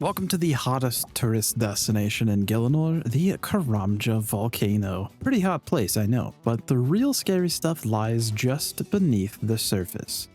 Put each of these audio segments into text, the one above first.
Welcome to the hottest tourist destination in Gielinor, the Karamja Volcano. Pretty hot place, I know, but the real scary stuff lies just beneath the surface.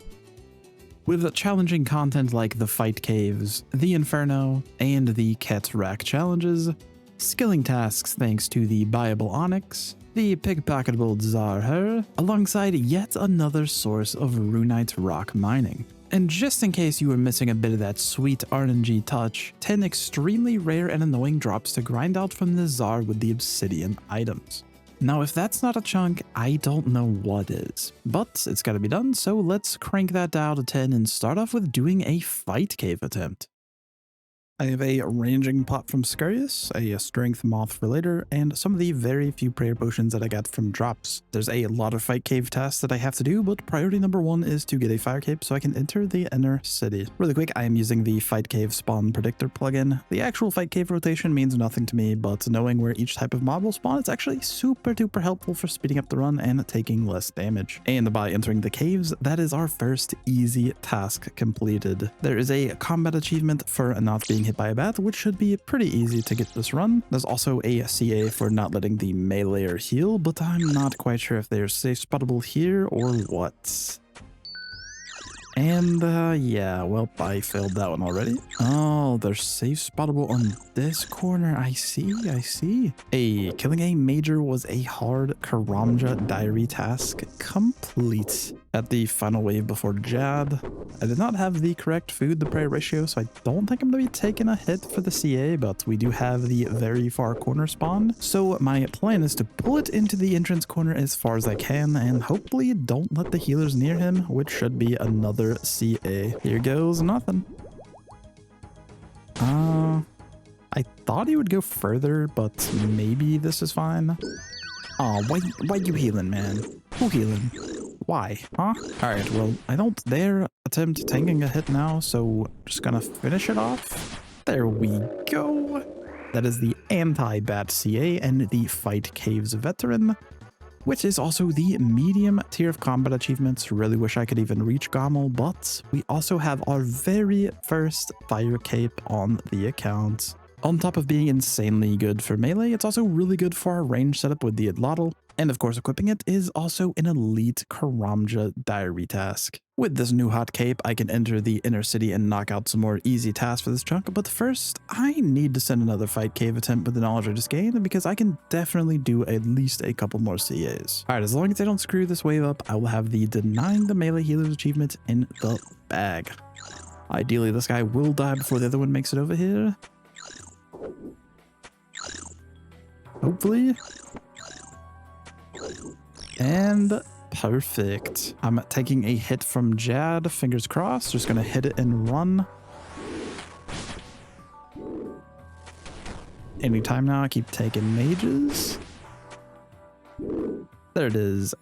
With challenging content like the fight caves, the Inferno, and the cat rack challenges, skilling tasks thanks to the buyable Onyx, the pickpocketable TzHaar, alongside yet another source of runite rock mining. And just in case you were missing a bit of that sweet RNG touch, 10 extremely rare and annoying drops to grind out from the TzHaar with the Obsidian items. Now if that's not a chunk, I don't know what is. But it's gotta be done, so let's crank that down to 10 and start off with doing a fight cave attempt. I have a ranging pot from Scarius, a strength moth relator, and some of the very few prayer potions that I got from drops. There's a lot of fight cave tasks that I have to do, but priority number one is to get a fire cape so I can enter the inner city. Really quick, I am using the fight cave spawn predictor plugin. The actual fight cave rotation means nothing to me, but knowing where each type of mob will spawn, it's actually super duper helpful for speeding up the run and taking less damage. And by entering the caves, that is our first easy task completed. There is a combat achievement for not being hit by a bat, which should be pretty easy to get this run. There's also a CA for not letting the meleeer heal, but I'm not quite sure if they're safe spottable here or what. And yeah, well, I failed that one already. Oh, they're safe spottable on this corner. I see. Hey, killing a major was a hard Karamja diary task complete. At the final wave before Jad, I did not have the correct food to prayer ratio, so I don't think I'm going to be taking a hit for the CA, but we do have the very far corner spawn. So my plan is to pull it into the entrance corner as far as I can, and hopefully don't let the healers near him, which should be another CA. Here goes nothing. I thought he would go further, but maybe this is fine. Oh, why you healing, man? Who healing? Why? Huh? Alright, well, I don't dare attempt taking a hit now, so just gonna finish it off. There we go. That is the anti-bat CA and the Fight Caves veteran, which is also the medium tier of combat achievements. Really wish I could even reach Gommel, but we also have our very first fire cape on the account. On top of being insanely good for melee, it's also really good for our range setup with the Adlotl. And of course, equipping it is also an elite Karamja diary task. With this new hot cape, I can enter the inner city and knock out some more easy tasks for this chunk, but first, I need to send another fight cave attempt with the knowledge I just gained, because I can definitely do at least a couple more CAs. Alright, as long as I don't screw this wave up, I will have the denying the melee healers achievement in the bag. Ideally, this guy will die before the other one makes it over here. Hopefully. And perfect. I'm taking a hit from Jad, fingers crossed. Just gonna hit it and run. Anytime now, I keep taking mages. There it is.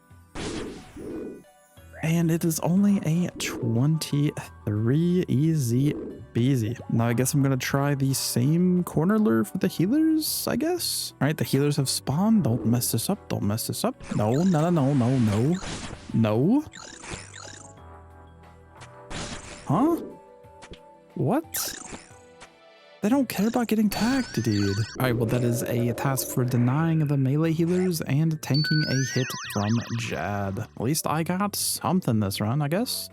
And it is only a 23, easy peasy. Now I guess I'm gonna try the same corner lure for the healers, I guess. All right, the healers have spawned. Don't mess this up. Don't mess this up. No. Huh? What? They don't care about getting tagged, dude. All right, well, that is a task for denying the melee healers and tanking a hit from Jad. At least I got something this run, I guess.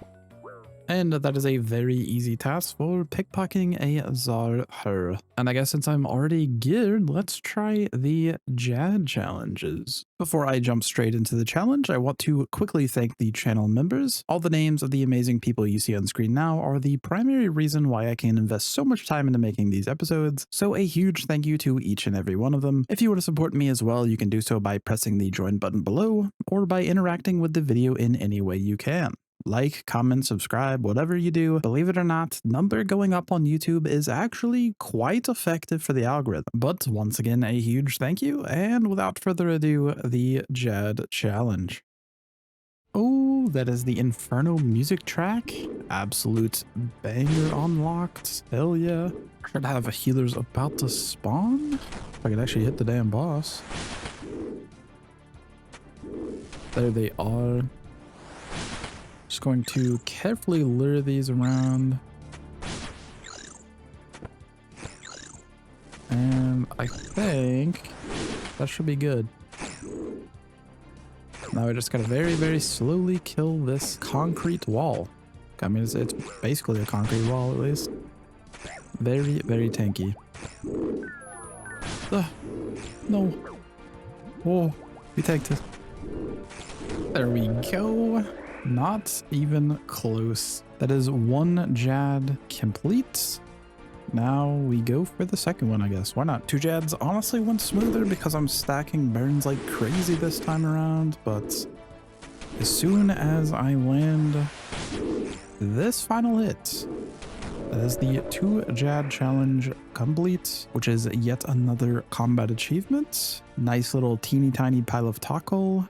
And that is a very easy task for pickpocketing a TzHaar. And I guess since I'm already geared, let's try the Jad challenges. Before I jump straight into the challenge, I want to quickly thank the channel members. All the names of the amazing people you see on screen now are the primary reason why I can invest so much time into making these episodes. So a huge thank you to each and every one of them. If you want to support me as well, you can do so by pressing the join button below or by interacting with the video in any way you can. Like, comment, subscribe, whatever you do. Believe it or not, number going up on YouTube is actually quite effective for the algorithm. But once again, a huge thank you, and without further ado, the Jad challenge. Oh, that is the Inferno music track. Absolute banger unlocked. Hell yeah. Should have healers about to spawn. If I could actually hit the damn boss. There they are. Just going to carefully lure these around. I think that should be good. Now we just gotta very, very slowly kill this concrete wall. I mean, it's basically a concrete wall, at least. Very, very tanky. No. Oh, we tanked it. There we go. Not even close. That is one Jad complete. Now we go for the second one, I guess. Why not? 2 Jads honestly went smoother because I'm stacking burns like crazy this time around, but as soon as I land this final hit, that is the 2 Jad challenge complete, which is yet another combat achievement. Nice little teeny tiny pile of tackle,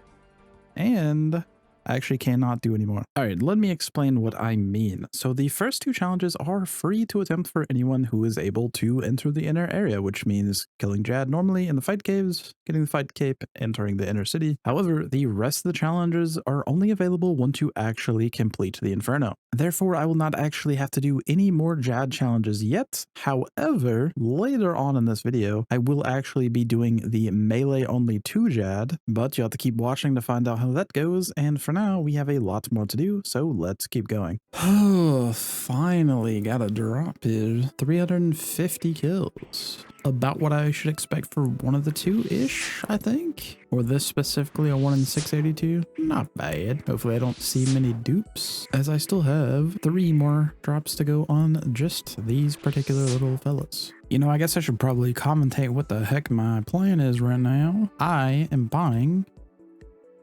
and I actually cannot do anymore. All right, let me explain what I mean. So the first 2 challenges are free to attempt for anyone who is able to enter the inner area, which means killing Jad normally in the fight caves, getting the fight cape, entering the inner city. However, the rest of the challenges are only available once you actually complete the Inferno. Therefore, I will not actually have to do any more Jad challenges yet. However, later on in this video, I will actually be doing the melee only 2 Jad, but you have to keep watching to find out how that goes. And for now, we have a lot more to do, so let's keep going. Oh, finally got a drop here. 350 kills. About what I should expect for one of the 2-ish, I think. Or this specifically, a 1 in 682. Not bad. Hopefully I don't see many dupes, as I still have 3 more drops to go on just these particular little fellas. You know, I guess I should probably commentate what the heck my plan is right now. I am buying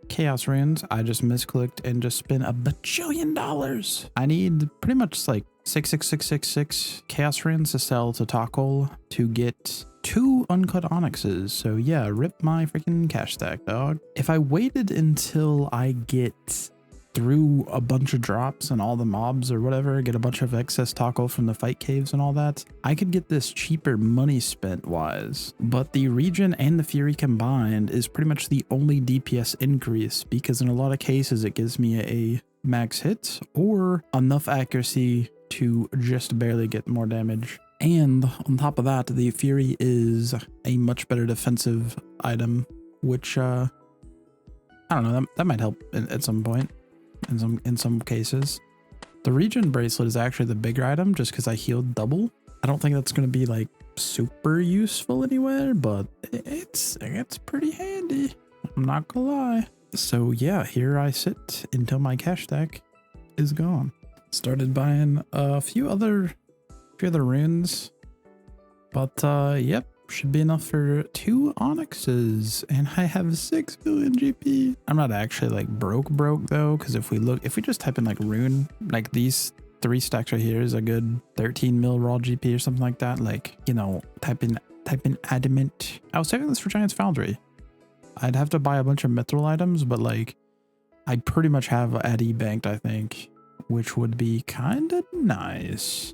Chaos runes. I just misclicked and just spent $1 bajillion. I need pretty much like 66666 Chaos runes to sell to Tackle to get 2 uncut Onyxes. So yeah, rip my freaking cash stack, dog. If I waited until I get through a bunch of drops and all the mobs or whatever, get a bunch of excess tackle from the fight caves and all that, I could get this cheaper money spent wise. But the regen and the fury combined is pretty much the only DPS increase, because in a lot of cases it gives me a max hit or enough accuracy to just barely get more damage. And on top of that, the fury is a much better defensive item, which I don't know, that might help at some point. In some cases, the regen bracelet is actually the bigger item just because I healed double. I don't think that's going to be like super useful anywhere, but it's pretty handy. I'm not gonna lie. So yeah, here I sit until my cash stack is gone. Started buying a few other runes, but yep. Should be enough for 2 Onyxes, and I have 6 billion GP. I'm not actually like broke though, because if we just type in like rune, like these 3 stacks right here is a good 13 mil raw GP or something like that. Like, you know, type in adamant. I was saving this for Giant's Foundry. I'd have to buy a bunch of mithril items, but like I pretty much have Addy banked, I think, which would be kind of nice.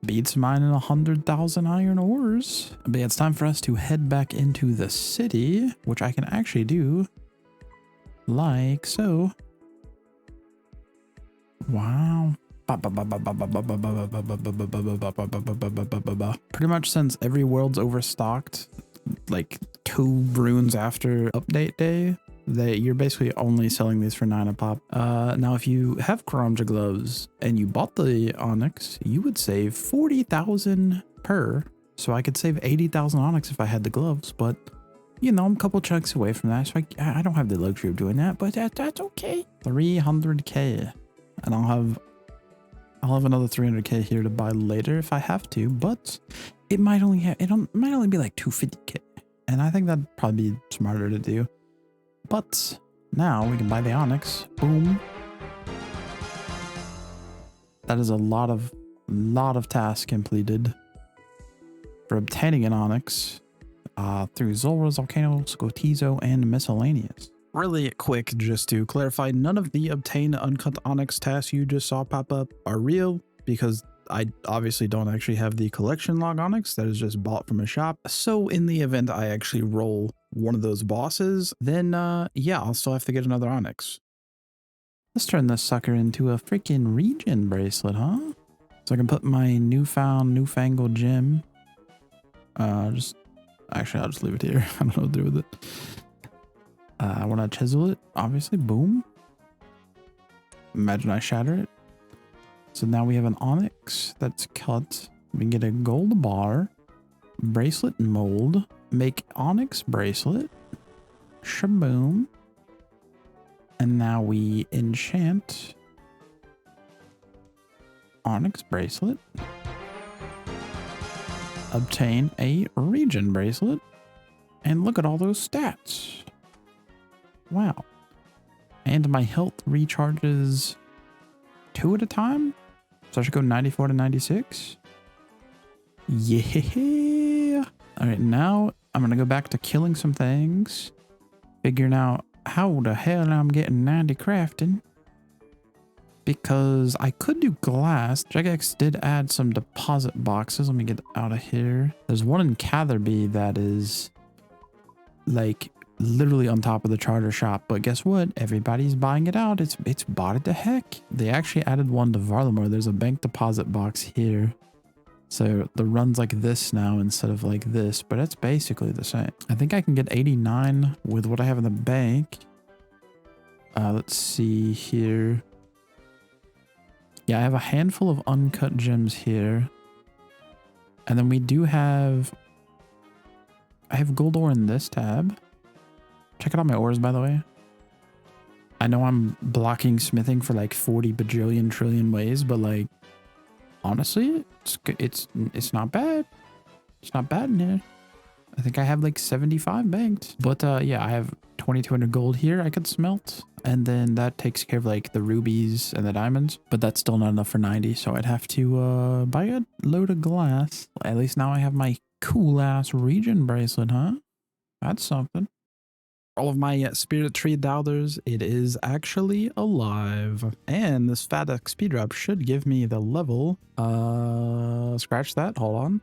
Beats mine in 100,000 iron ores. But yeah, it's time for us to head back into the city, which I can actually do like so. Wow. Pretty much since every world's overstocked, like 2 runes after update day, you're basically only selling these for 9 a pop. Now if you have Karamja gloves and you bought the Onyx, you would save 40,000 per. So I could save 80,000 Onyx if I had the gloves, but you know, I'm a couple chunks away from that, so I don't have the luxury of doing that, but that's okay. 300k, and I'll have another 300k here to buy later if I have to, but it might only be like 250k, and I think that'd probably be smarter to do. But now we can buy the Onyx. Boom. That is a lot of tasks completed for obtaining an Onyx through Zulrah's Volcano, Scotizo, and miscellaneous. Really quick, just to clarify, none of the obtain uncut Onyx tasks you just saw pop up are real, because I obviously don't actually have the collection log Onyx that is just bought from a shop. So in the event I actually roll one of those bosses, then yeah, I'll still have to get another Onyx. Let's turn this sucker into a freaking regen bracelet, huh? So I can put my newfangled gem Just actually, I'll just leave it here. I don't know what to do with it. I want to chisel it, obviously. Boom. Imagine I shatter it. So now we have an onyx that's cut. We can get a gold bar, bracelet mold, make onyx bracelet, shaboom. And now we enchant onyx bracelet, obtain a region bracelet, and look at all those stats. Wow. And my health recharges 2 at a time. So I should go 94 to 96. Yeah. All right, now I'm going to go back to killing some things. Figuring out how the hell I'm getting 90 crafting. Because I could do glass. Jagex did add some deposit boxes. Let me get out of here. There's one in Catherby that is like literally on top of the charter shop, but guess what? Everybody's buying it out. It's bought it to heck. They actually added one to Varlamore. There's a bank deposit box here. So the run's like this now instead of like this, but it's basically the same. I think I can get 89 with what I have in the bank. Let's see here. Yeah, I have a handful of uncut gems here. And then we do have... I have gold ore in this tab. Check out my ores, by the way. I know I'm blocking smithing for like 40 bajillion trillion ways, but like, honestly, it's not bad. It's not bad in here. I think I have like 75 banked. But yeah, I have 2200 gold here I could smelt. And then that takes care of like the rubies and the diamonds. But that's still not enough for 90. So I'd have to buy a load of glass. At least now I have my cool ass region bracelet, huh? That's something. All of my spirit tree doubters, it is actually alive. And this fat XP drop should give me the level. Scratch that. Hold on.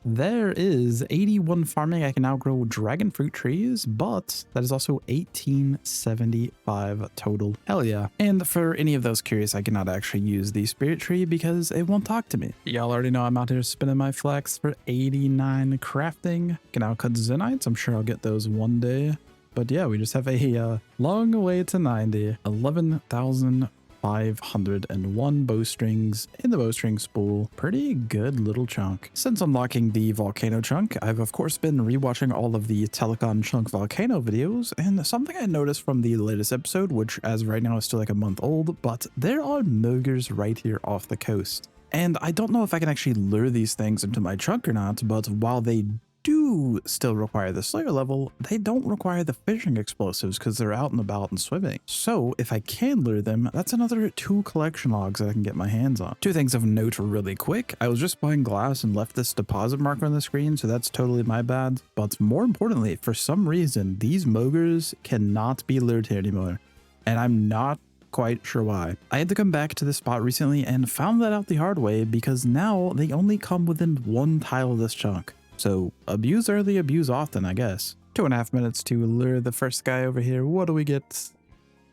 There is 81 farming. I can now grow dragon fruit trees, but that is also 1875 total. Hell yeah. And for any of those curious, I cannot actually use the spirit tree because it won't talk to me. Y'all already know I'm out here spinning my flex for 89 crafting. Can now cut Zenites. I'm sure I'll get those one day. But yeah, we just have a long way to 90. 11,501 bowstrings in the bowstring spool. Pretty good little chunk. Since unlocking the Volcano chunk, I've of course been rewatching all of the Telecon chunk Volcano videos, and something I noticed from the latest episode, which as right now is still like a month old, but there are mogers right here off the coast. And I don't know if I can actually lure these things into my chunk or not, but while they do still require the Slayer level, they don't require the fishing explosives because they're out and about and swimming. So if I can lure them, that's another 2 collection logs that I can get my hands on. 2 things of note really quick. I was just buying glass and left this deposit marker on the screen, so that's totally my bad. But more importantly, for some reason, these mogers cannot be lured here anymore. And I'm not quite sure why. I had to come back to this spot recently and found that out the hard way because now they only come within 1 tile of this chunk. So abuse early, abuse often, I guess. 2.5 minutes to lure the first guy over here. What do we get?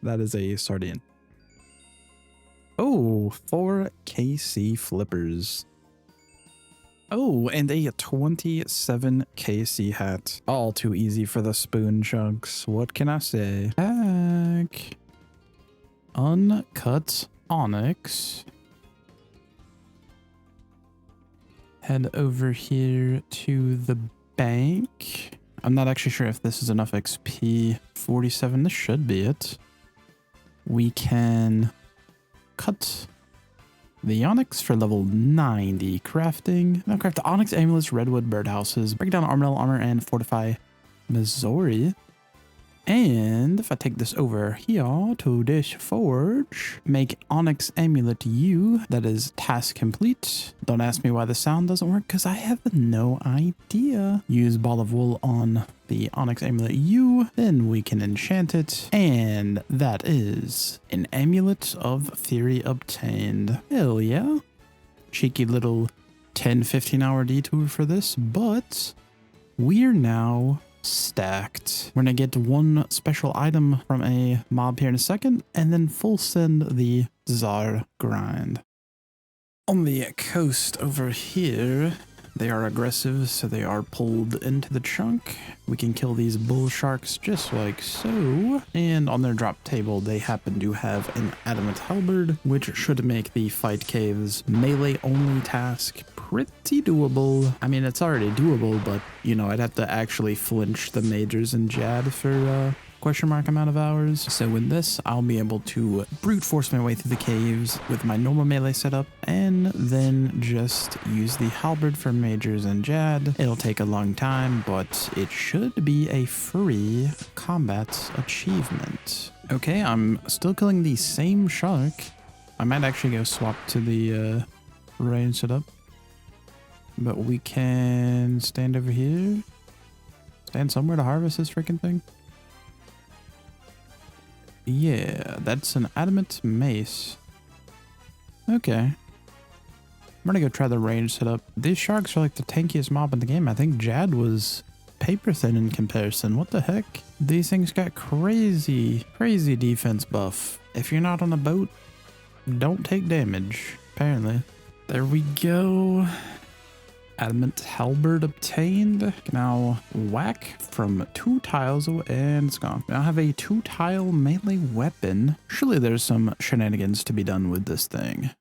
That is a sardine. Oh, 4 KC flippers. Oh, and a 27 KC hat. All too easy for the spoon chunks. What can I say? Back. Uncut onyx. Head over here to the bank. I'm not actually sure if this is enough XP. 47, this should be it. We can cut the onyx for level 90. Crafting. Now craft the onyx amulets, redwood birdhouses, break down armadillo armor, and fortify Missouri. And if I take this over here to this forge, make Onyx Amulet U, that is task complete. Don't ask me why the sound doesn't work, because I have no idea. Use Ball of Wool on the Onyx Amulet U, then we can enchant it, and that is an Amulet of Fury obtained. Hell yeah. Cheeky little 10-15 hour detour for this, but we're now stacked. We're gonna get 1 special item from a mob here in a second, and then full send the TzHaar grind. On the coast over here, They are aggressive, so they are pulled into the chunk. We can kill these bull sharks just like so. And on their drop table, they happen to have an adamant halberd, which should make the fight caves melee only task pretty doable. I mean, it's already doable, but you know, I'd have to actually flinch the mages and Jad for question mark amount of hours. So with this, I'll be able to brute force my way through the caves with my normal melee setup and then just use the halberd for mages and Jad. It'll take a long time, but it should be a free combat achievement. Okay, I'm still killing the same shark. I might actually go swap to the range setup. But we can stand over here. Stand somewhere to harvest this freaking thing. Yeah, that's an adamant mace. Okay. I'm gonna go try the range setup. These sharks are like the tankiest mob in the game. I think Jad was paper thin in comparison. What the heck? These things got crazy defense buff. If you're not on a boat, don't take damage, apparently. There we go. Adamant halberd obtained. Now whack from 2 tiles away and it's gone. Now I have a 2-tile melee weapon. Surely there's some shenanigans to be done with this thing.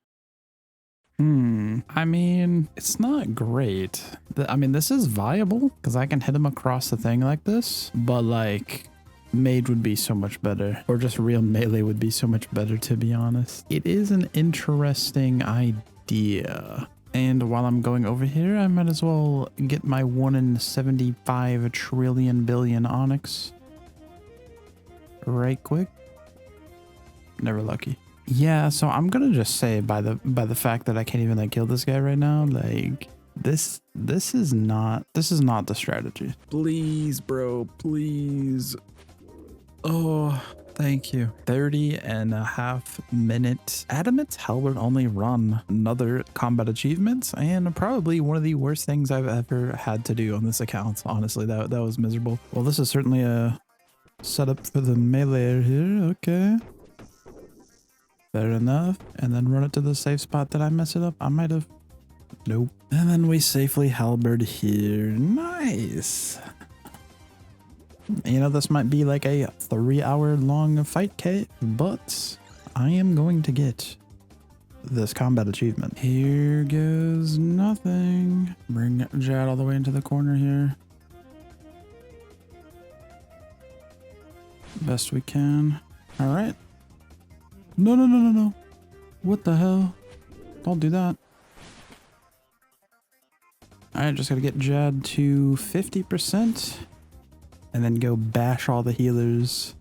I mean, it's not great. I mean, this is viable because I can hit him across the thing like this, but like mage would be so much better, or just real melee would be so much better, to be honest. It is an interesting idea. And while I'm going over here, I might as well get my 1 in 75 trillion billion Onyx. Right quick. Never lucky. Yeah, so I'm gonna just say by the fact that I can't even like kill this guy right now, like this is not the strategy. Please, bro, please. Oh, thank you. 30.5 minutes. Adamant halberd only run. Another combat achievement and probably one of the worst things I've ever had to do on this account. Honestly, that was miserable. Well, this is certainly a setup for the melee here. Okay. Fair enough. And then run it to the safe spot. Did I mess it up? I might have. Nope. And then we safely halberd here. Nice. You know, this might be like a 3-hour long fight cave, but I am going to get this combat achievement. Here goes nothing. Bring Jad all the way into the corner here. Best we can. All right. No. What the hell? Don't do that. All right, just gotta get Jad to 50%. And then go bash all the healers.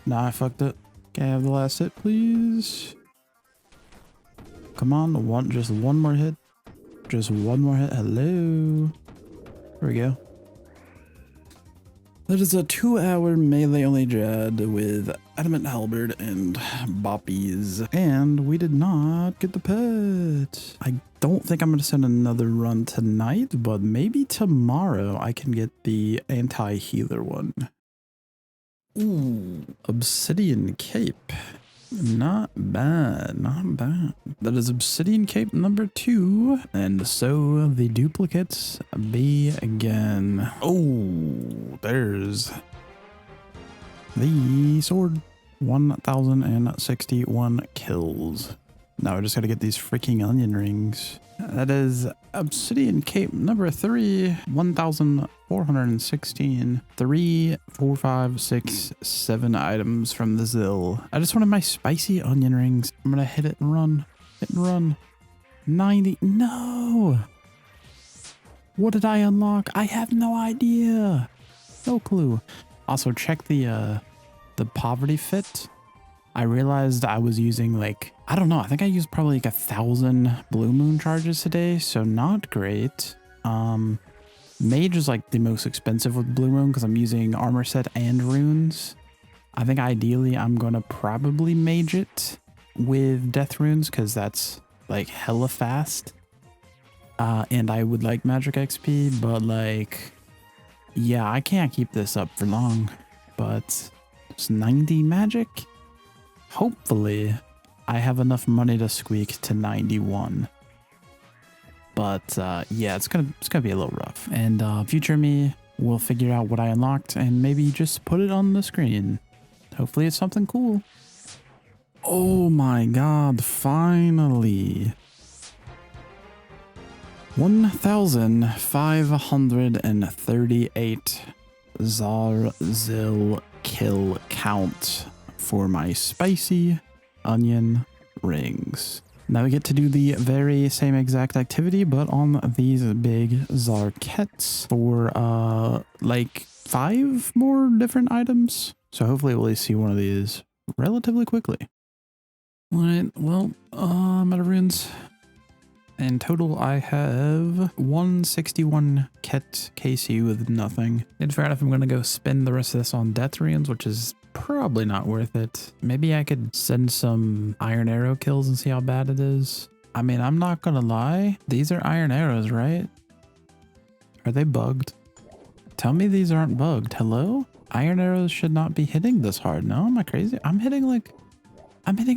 Nah, I fucked it. Can I have the last hit, please? Come on, just one more hit. Just one more hit. Hello. There we go. That is a 2-hour melee only Jad with adamant halberd and boppies. And we did not get the pet. I don't think I'm going to send another run tonight, but maybe tomorrow I can get the anti-healer one. Ooh, Obsidian Cape. Not bad, not bad. That is Obsidian Cape number 2. And so the duplicates begin. Oh, there's the sword. 1,061 kills. Now I just gotta get these freaking onion rings. That is Obsidian Cape number 3, 1,416. 3, 4, 5, 6, 7 items from the Zill. I just wanted my spicy onion rings. I'm gonna hit it and run. Hit and run. 90. No! What did I unlock? I have no idea. No clue. Also, check the poverty fit. I realized I was using like, I don't know, I think I used probably like 1,000 blue moon charges today, so not great. Mage is like the most expensive with blue moon because I'm using armor set and runes. I think ideally I'm gonna probably mage it with death runes because that's like hella fast. And I would like magic XP, but like, yeah, I can't keep this up for long, but It's 90 magic. Hopefully, I have enough money to squeak to 91. But yeah, it's gonna be a little rough. And future me will figure out what I unlocked and maybe just put it on the screen. Hopefully it's something cool. Oh my god, finally. 1,538 Zarzil kill count for my spicy onion rings. Now we get to do the very same exact activity, but on these big Zarkets for like 5 more different items. So hopefully we'll at least see one of these relatively quickly. All right, well, I'm out of runes. In total, I have 161 Ket KC with nothing. Need to figure out if I'm going to go spend the rest of this on death runes, which is probably not worth it. Maybe I could send some iron arrow kills and see how bad it is. I mean, I'm not going to lie. These are iron arrows, right? Are they bugged? Tell me these aren't bugged. Hello? Iron arrows should not be hitting this hard. No, am I crazy? I'm hitting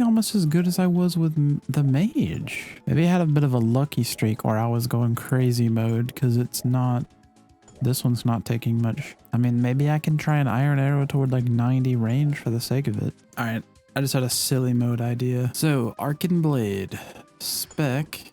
almost as good as I was with the mage. Maybe I had a bit of a lucky streak where I was going crazy mode because it's not, this one's not taking much. I mean, maybe I can try an iron arrow toward like 90 range for the sake of it. All right, I just had a silly mode idea. So Arcane Blade, spec,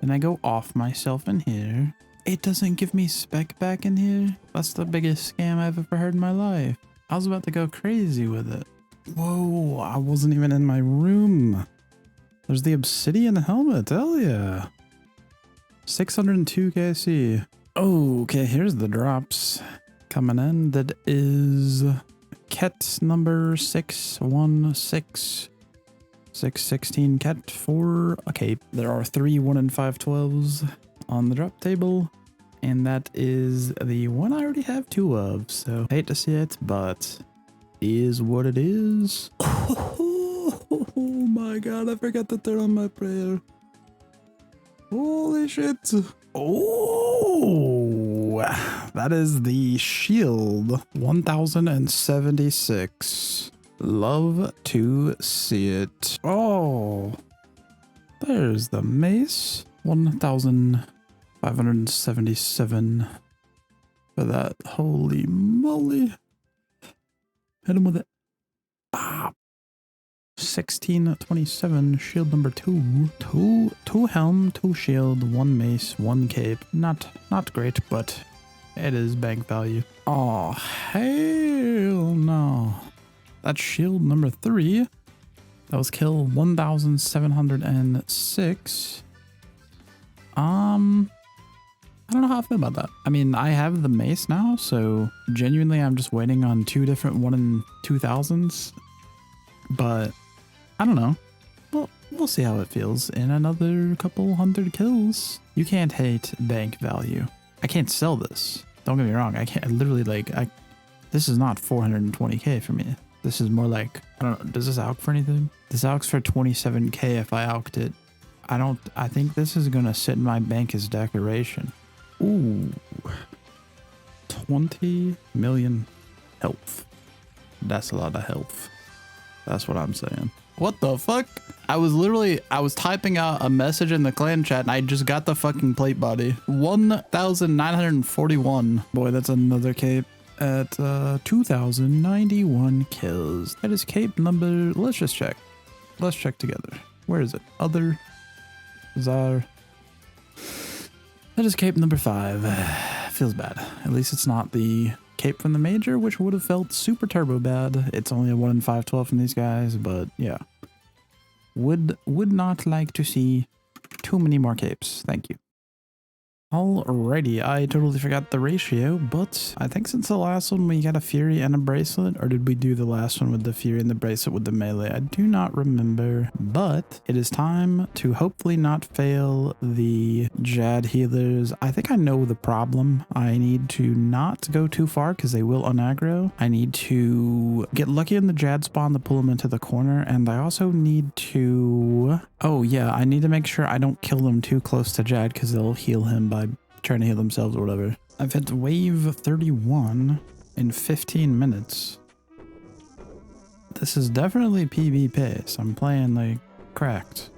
and I go off myself in here. It doesn't give me spec back in here. That's the biggest scam I've ever heard in my life. I was about to go crazy with it. Whoa, I wasn't even in my room. There's the Obsidian helmet, hell yeah. 602 KC. Oh, okay, here's the drops coming in. That is Ket number 616. 616 Ket for a cape. There are 3 1 in 512s on the drop table, and that is the one I already have 2 of, so hate to see it, but is what it is. Oh my god, I forgot that they're on my prayer. Holy shit. Oh, that is the shield. 1076. Love to see it. Oh, there's the mace. 1,577 for that. Holy moly. Hit him with it. Ah. 1627. Shield number 2. Two helm, 2 shield, 1 mace, 1 cape. Not great, but it is bank value. Oh, hell no. That's shield number 3. That was kill 1,706. I don't know how I feel about that. I mean, I have the mace now, so genuinely I'm just waiting on 2 different 1 in 2,000s. But I don't know. Well, we'll see how it feels in another couple 100 kills. You can't hate bank value. I can't sell this. Don't get me wrong. I can't. I literally this is not 420k for me. This is more like, I don't know, does this alch for anything? This alchs for 27k if I alched it. I think this is gonna sit in my bank as decoration. Ooh. 20 million health. That's a lot of health. That's what I'm saying. What the fuck? I was typing out a message in the clan chat and I just got the fucking plate body. 1,941. Boy, that's another cape. At 2,091 kills. That is cape number, let's just check. Let's check together. Where is it? Other TzHaar. That is cape number 5. Feels bad. At least it's not the cape from the major, which would have felt super turbo bad. It's only a 1 in 512 from these guys, but yeah. Would not like to see too many more capes. Thank you. Alrighty, I totally forgot the ratio, but I think since the last one we got a Fury and a Bracelet, or did we do the last one with the Fury and the Bracelet with the melee? I do not remember, but it is time to hopefully not fail the Jad healers. I think I know the problem. I need to not go too far because they will unaggro. I need to get lucky in the Jad spawn to pull them into the corner, and I also need to... Oh yeah, I need to make sure I don't kill them too close to Jad because they'll heal him by trying to heal themselves or whatever. I've hit wave 31 in 15 minutes. This is definitely PB pace. I'm playing like cracked.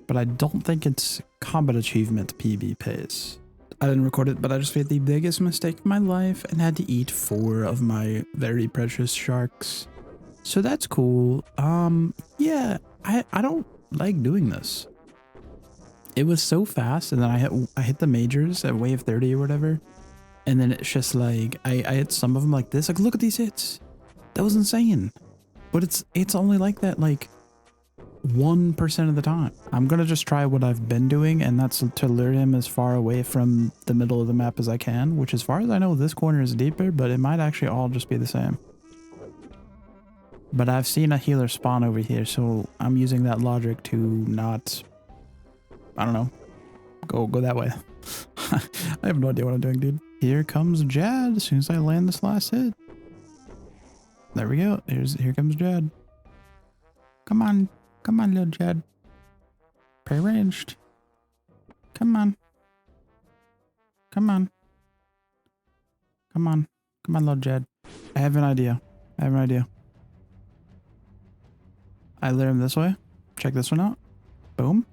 But I don't think it's combat achievement PB pace. I didn't record it, but I just made the biggest mistake of my life and had to eat 4 of my very precious sharks. So that's cool. Yeah, I don't like doing this. It was so fast, and then I hit the majors at wave 30 or whatever. And then it's just like, I hit some of them like this. Like, look at these hits. That was insane. But it's only like that, like, 1% of the time. I'm gonna just try what I've been doing, and that's to lure him as far away from the middle of the map as I can, which as far as I know, this corner is deeper, but it might actually all just be the same. But I've seen a healer spawn over here, so I'm using that logic to not, I don't know, go that way. I have no idea what I'm doing, dude. Here comes Jad as soon as I land this last hit. There we go. Here comes Jad. Come on. Come on, little Jad. Pre-ranged. Come on. Come on. Come on. Come on, little Jad. I have an idea. I lure him this way. Check this one out. Boom.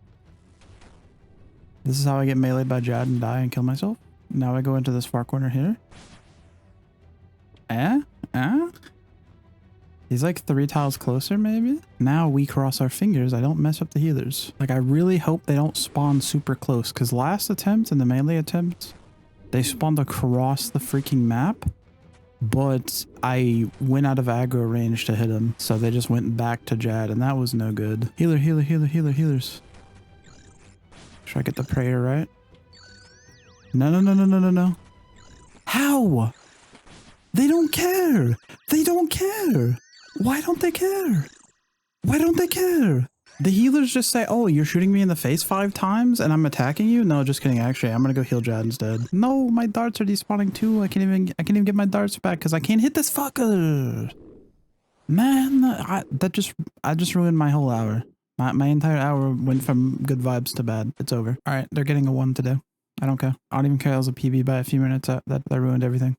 This is how I get meleeed by Jad and die and kill myself. Now I go into this far corner here. He's like 3 tiles closer, maybe? Now we cross our fingers. I don't mess up the healers. Like, I really hope they don't spawn super close, because last attempt and the melee attempt, they spawned across the freaking map, but I went out of aggro range to hit him, so they just went back to Jad, and that was no good. Healers. Should I get the prayer right? No. How? They don't care. Why don't they care? The healers just say, oh, you're shooting me in the face 5 times and I'm attacking you? No, just kidding. Actually, I'm gonna go heal Jad instead. No, my darts are despawning too. I can't even get my darts back because I can't hit this fucker. Man, I just ruined my whole hour. My entire hour went from good vibes to bad. It's over. All right, they're getting a 1 to do. I don't care. I don't even care. It was a PB by a few minutes. That ruined everything.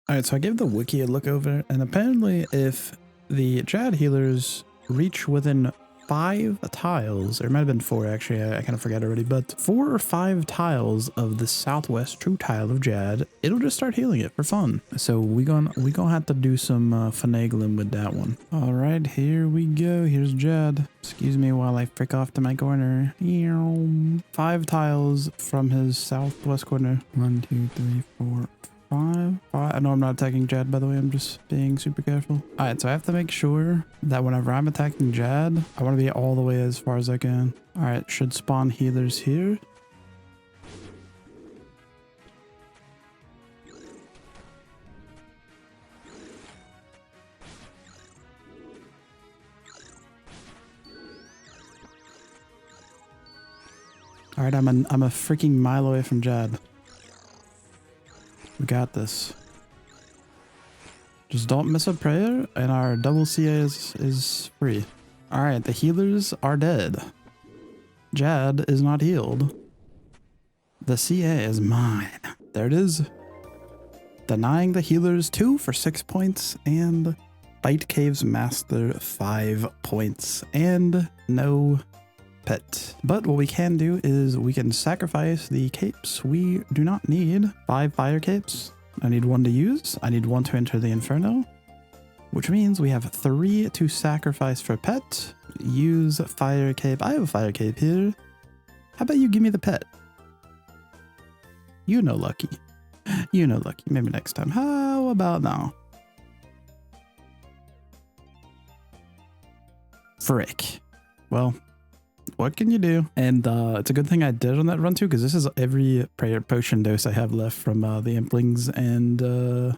All right, so I gave the wiki a look over, and apparently if the Jad healers reach within 5 tiles, or it might have been 4 actually, I kind of forgot already, but 4 or 5 tiles of the southwest true tile of Jad, it'll just start healing it for fun. So we gonna have to do some finagling with that one. All right, here we go. Here's Jad. Excuse me while I frick off to my corner. 5 tiles from his southwest corner. 1, 2, 3, 4, 5. I know I'm not attacking Jad, by the way. I'm just being super careful. All right, so I have to make sure that whenever I'm attacking Jad, I want to be all the way as far as I can. All right, should spawn healers here. All right, I'm a freaking mile away from Jad. We got this. Just don't miss a prayer, and our double CA is free. All right, the healers are dead. Jad is not healed. The CA is mine. There it is. Denying the healers 2 for 6 points, and Bite Cave's Master 5 points, and no pet. But what we can do is we can sacrifice the capes. We do not need 5 fire capes. I need 1 to use. I need 1 to enter the Inferno, which means we have 3 to sacrifice for pet. Use fire cape. I have a fire cape here. How about you give me the pet? You know lucky. You know lucky. Maybe next time. How about now? Frick. Well, what can you do? And it's a good thing I did on that run too, because this is every prayer potion dose I have left from the Implings, and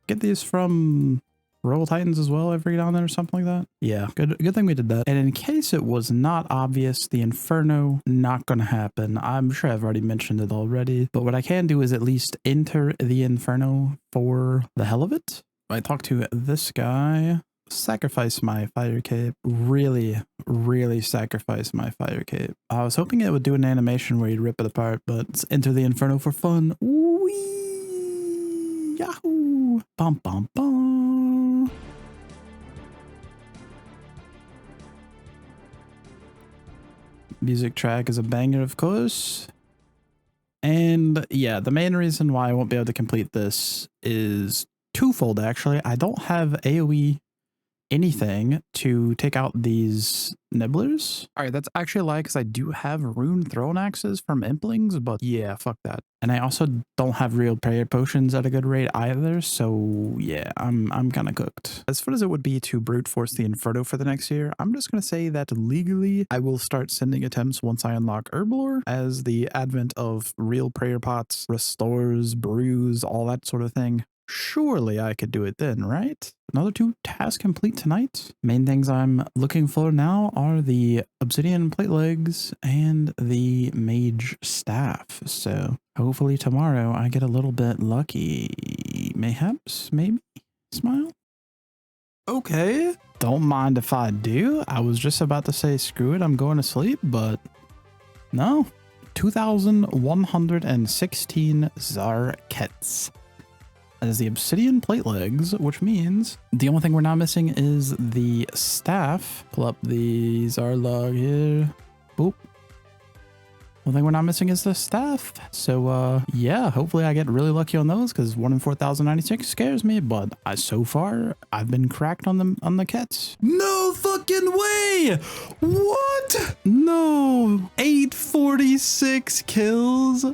get these from Royal Titans as well every now and then or something like that. Yeah, good thing we did that. And in case it was not obvious, the Inferno, not gonna happen. I'm sure I've already mentioned it already, but what I can do is at least enter the Inferno for the hell of it. I talked to this guy. Sacrifice my fire cape. Really sacrifice my fire cape. I was hoping it would do an animation where you'd rip it apart, but enter the Inferno for fun. Whee! Yahoo! Bum bum bum. Music track is a banger, of course. And yeah, the main reason why I won't be able to complete this is twofold, actually. I don't have AoE anything to take out these nibblers. All right, that's actually a lie because I do have rune throne axes from implings, but yeah, fuck that. And I also don't have real prayer potions at a good rate either, so yeah, I'm kind of cooked. As fun as it would be to brute force the Inferno for the next year, I'm just gonna say that legally I will start sending attempts once I unlock Herblore, as the advent of real prayer pots, restores, brews, all that sort of thing. Surely I could do it then, right? Another 2 tasks complete tonight. Main things I'm looking for now are the Obsidian plate legs and the mage staff. So hopefully tomorrow I get a little bit lucky. Mayhaps, maybe? Smile? Okay. Don't mind if I do. I was just about to say screw it, I'm going to sleep, but no. 2,116 TzHaar kets. That is the Obsidian plate legs, which means the only thing we're now missing is the staff. Pull up the TzHaar log here. Boop. The only thing we're not missing is the staff. So yeah, hopefully I get really lucky on those, because 1 in 4,096 scares me, but so far I've been cracked on the kets. No fucking way! What? No. 846 kills.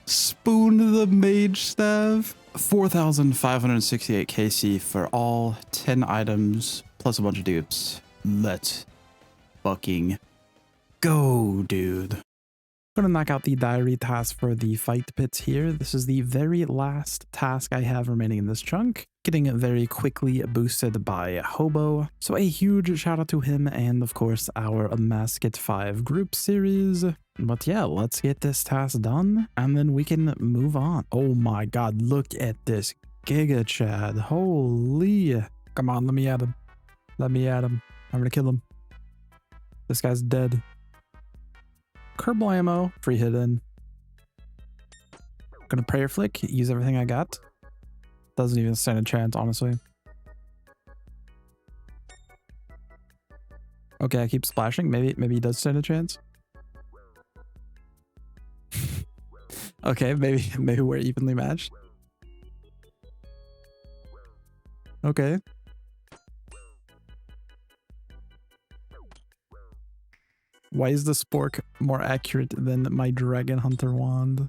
Spooned the mage staff. 4,568 KC for all 10 items plus a bunch of dupes. Let's fucking go, dude. I'm gonna knock out the diary task for the fight pits here. This is the very last task I have remaining in this chunk, getting very quickly boosted by Hobo. So a huge shout out to him and of course our Masket 5 group series. But yeah, let's get this task done and then we can move on. Oh my god, look at this Giga Chad. Holy. Come on, let me at him. Let me at him. I'm gonna kill him. This guy's dead. Kerbal ammo, free hidden. Gonna prayer flick, use everything I got. Doesn't even stand a chance, honestly. Okay, I keep splashing. Maybe he does stand a chance. Okay, maybe we're evenly matched. Okay. Why is the spork more accurate than my Dragon Hunter wand?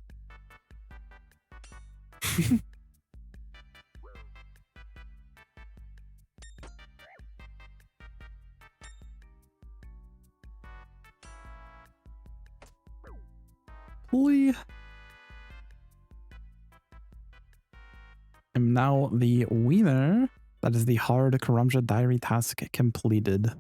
Please. And now the winner. That is the hard Karamja diary task completed.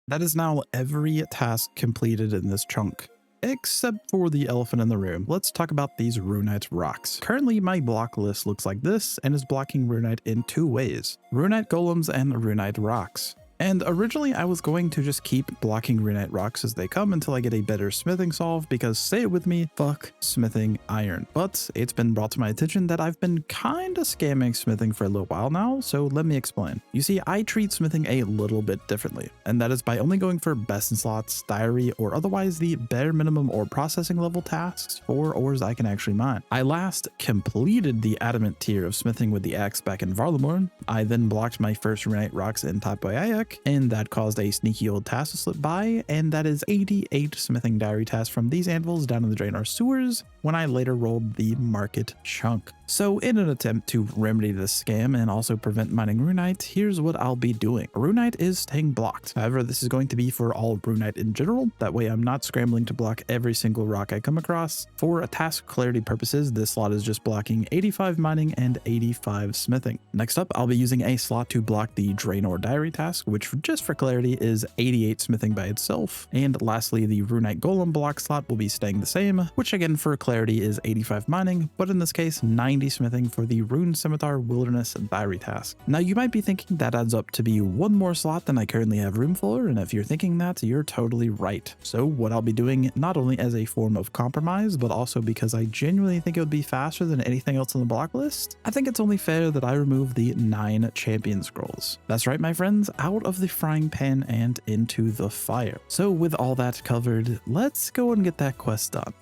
That is now every task completed in this chunk, except for the elephant in the room. Let's talk about these Runite rocks. Currently, my block list looks like this and is blocking Runite in 2 ways: Runite golems and Runite rocks. And originally I was going to just keep blocking Runite rocks as they come until I get a better smithing solve, because say it with me, fuck smithing iron. But it's been brought to my attention that I've been kinda scamming smithing for a little while now, so let me explain. You see, I treat smithing a little bit differently, and that is by only going for best in slots, diary, or otherwise the bare minimum ore processing level tasks for ores I can actually mine. I last completed the adamant tier of smithing with the axe back in Varlamorn. I then blocked my first Runite rocks in Tapoyayak, and that caused a sneaky old task to slip by, and that is 88 smithing diary tasks from these anvils down in the Draenor sewers when I later rolled the market chunk. So in an attempt to remedy this scam and also prevent mining Runite, here's what I'll be doing. Runite is staying blocked. However, this is going to be for all Runite in general. That way I'm not scrambling to block every single rock I come across. For task clarity purposes, this slot is just blocking 85 mining and 85 smithing. Next up, I'll be using a slot to block the Draenor diary task, which just for clarity is 88 smithing by itself. And lastly, the Runite golem block slot will be staying the same, which again for clarity clarity is 85 mining, but in this case 90 smithing for the Rune Scimitar Wilderness Diary task. Now you might be thinking that adds up to be one more slot than I currently have room for, and if you're thinking that, you're totally right. So what I'll be doing, not only as a form of compromise, but also because I genuinely think it would be faster than anything else on the block list, I think it's only fair that I remove the 9 champion scrolls. That's right, my friends, out of the frying pan and into the fire. So with all that covered, let's go and get that quest done.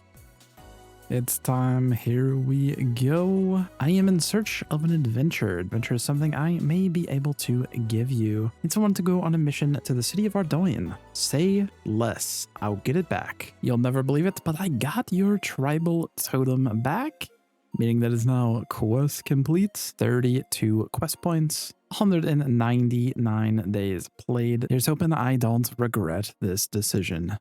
It's time, here we go. I am in search of an adventure. Adventure is something I may be able to give you. Need someone to go on a mission to the city of Ardoin. Say less, I'll get it back. You'll never believe it, but I got your tribal totem back. Meaning that is now quest complete. 32 quest points. 199 days played. Here's hoping I don't regret this decision.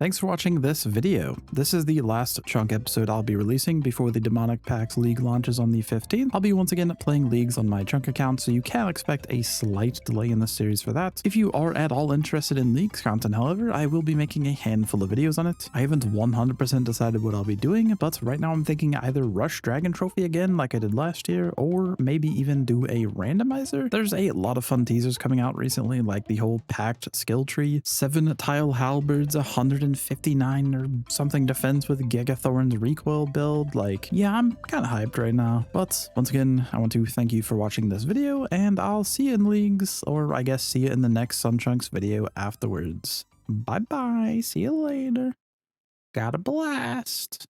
Thanks for watching this video. This is the last chunk episode I'll be releasing before the Demonic Pact League launches on the 15th. I'll be once again playing leagues on my chunk account, so you can expect a slight delay in this series for that. If you are at all interested in leagues content, however, I will be making a handful of videos on it. I haven't 100% decided what I'll be doing, but right now I'm thinking either rush Dragon Trophy again like I did last year, or maybe even do a randomizer. There's a lot of fun teasers coming out recently, like the whole Pact skill tree, 7 tile halberds, 159 or something defense with Gigathorn's recoil build. Like, yeah, I'm kind of hyped right now. But once again, I want to thank you for watching this video, and I'll see you in leagues, or I guess see you in the next Sunchunks video afterwards. Bye bye, see you later. Got a blast.